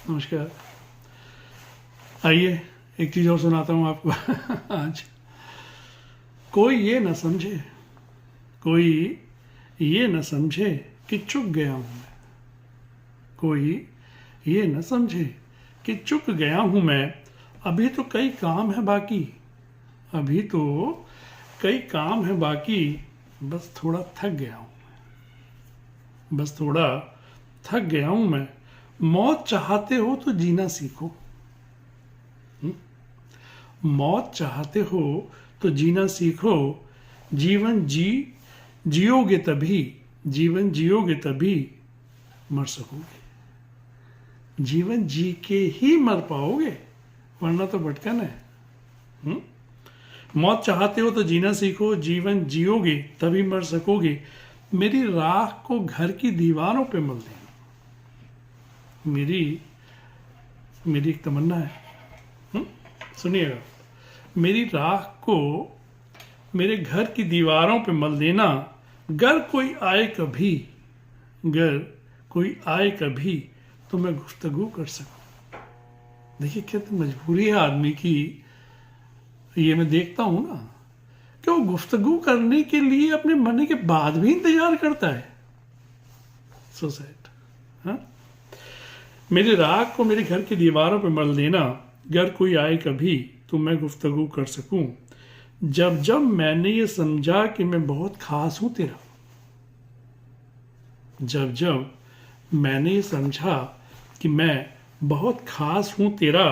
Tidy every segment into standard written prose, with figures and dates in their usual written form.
नमस्कार। आइए एक चीज़ और सुनाता हूँ आपको आज। कोई ये न समझे, कोई ये न समझे कि चुक गया हूँ मैं। कोई ये न समझे कि चुक गया हूँ मैं। अभी तो कई काम है बाकी, अभी तो कई काम है बाकी। बस थोड़ा थक गया हूँ, बस थोड़ा थक गया हूँ मैं। मौत चाहते हो तो जीना सीखो। मौत चाहते हो तो जीना सीखो। जीवन जियोगे तभी, जीवन जियोगे तभी मर सकोगे। जीवन जी के ही मर पाओगे, वरना तो भटकन है। मौत चाहते हो तो जीना सीखो। जीवन जियोगे तभी मर सकोगे। मेरी राख को घर की दीवारों पे मल देना। मेरी एक तमन्ना है, सुनिएगा। मेरी राख को मेरे घर की दीवारों पे मल देना। गर कोई आए कभी, गर कोई आए कभी तो मैं गुफ्तगू कर सकूं। देखिए कितनी मजबूरी है आदमी की। ये मैं देखता हूं ना कि वो गुफ्तगू करने के लिए अपने मरने के बाद भी इंतजार करता है। सुसाइड। हाँ, मेरी राख को मेरे घर की दीवारों पर मल देना। गर कोई आए कभी तो मैं गुफ्तगू कर सकूं। जब जब मैंने ये समझा कि मैं बहुत खास हूं तेरा, जब जब मैंने ये समझा कि मैं बहुत खास हूं तेरा,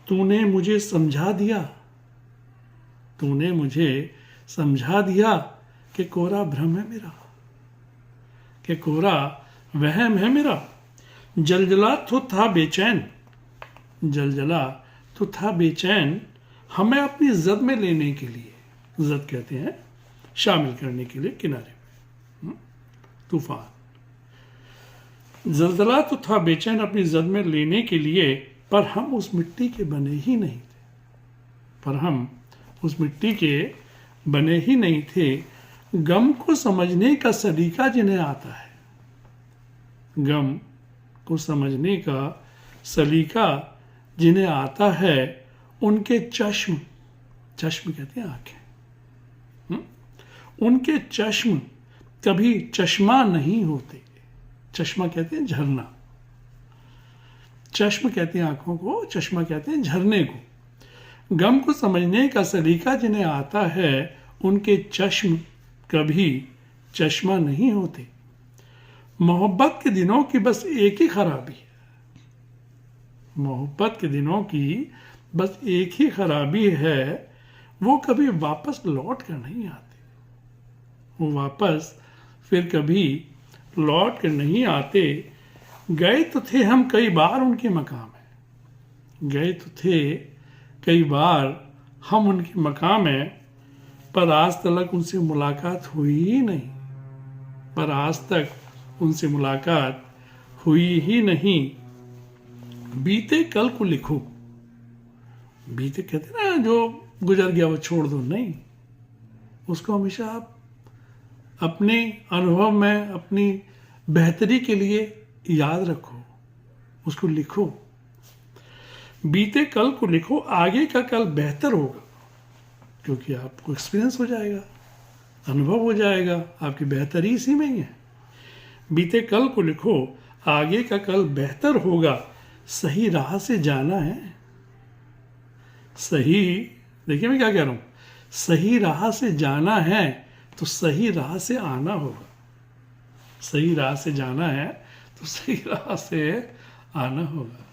तूने मुझे समझा दिया, तूने मुझे समझा दिया कि कोरा भ्रम है मेरा, कि कोरा वहम है मेरा। जलजला तो था बेचैन, जलजला तो था बेचैन हमें अपनी जद में लेने के लिए। जद कहते हैं शामिल करने के लिए किनारे में। तूफान। जलजला तो था बेचैन अपनी जद में लेने के लिए, पर हम उस मिट्टी के बने ही नहीं थे, पर हम उस मिट्टी के बने ही नहीं थे। गम को समझने का सलीका जिन्हें आता है, गम को समझने का सलीका जिन्हें आता है, उनके चश्म, चश्म कहते हैं आंखें, उनके चश्म कभी चश्मा नहीं होते। चश्मा कहते हैं झरना, चश्म कहते हैं आंखों को, चश्मा कहते हैं झरने को। गम को समझने का सलीका जिन्हें आता है, उनके चश्म कभी चश्मा नहीं होते। मोहब्बत के दिनों की बस एक ही खराबी है, मोहब्बत के दिनों की बस एक ही खराबी है, वो कभी वापस लौट कर नहीं आते। वो वापस फिर कभी लौट कर नहीं आते। गए तो थे हम कई बार उनके मकाम में, गए तो थे कई बार हम उनके मकाम में, पर आज तक उनसे मुलाकात हुई ही नहीं, पर आज तक उनसे मुलाकात हुई ही नहीं। बीते कल को लिखो। बीते कहते ना जो गुजर गया वो छोड़ दो, नहीं, उसको हमेशा आप अपने अनुभव में अपनी बेहतरी के लिए याद रखो, उसको लिखो। बीते कल को लिखो, आगे का कल बेहतर होगा, क्योंकि आपको एक्सपीरियंस हो जाएगा, अनुभव हो जाएगा, आपकी बेहतरी इसी में ही है। बीते कल को लिखो, आगे का कल बेहतर होगा। सही राह से जाना है, सही, देखिए मैं क्या कह रहा हूं, सही राह से जाना है तो सही राह से आना होगा। सही राह से जाना है तो सही राह से आना होगा।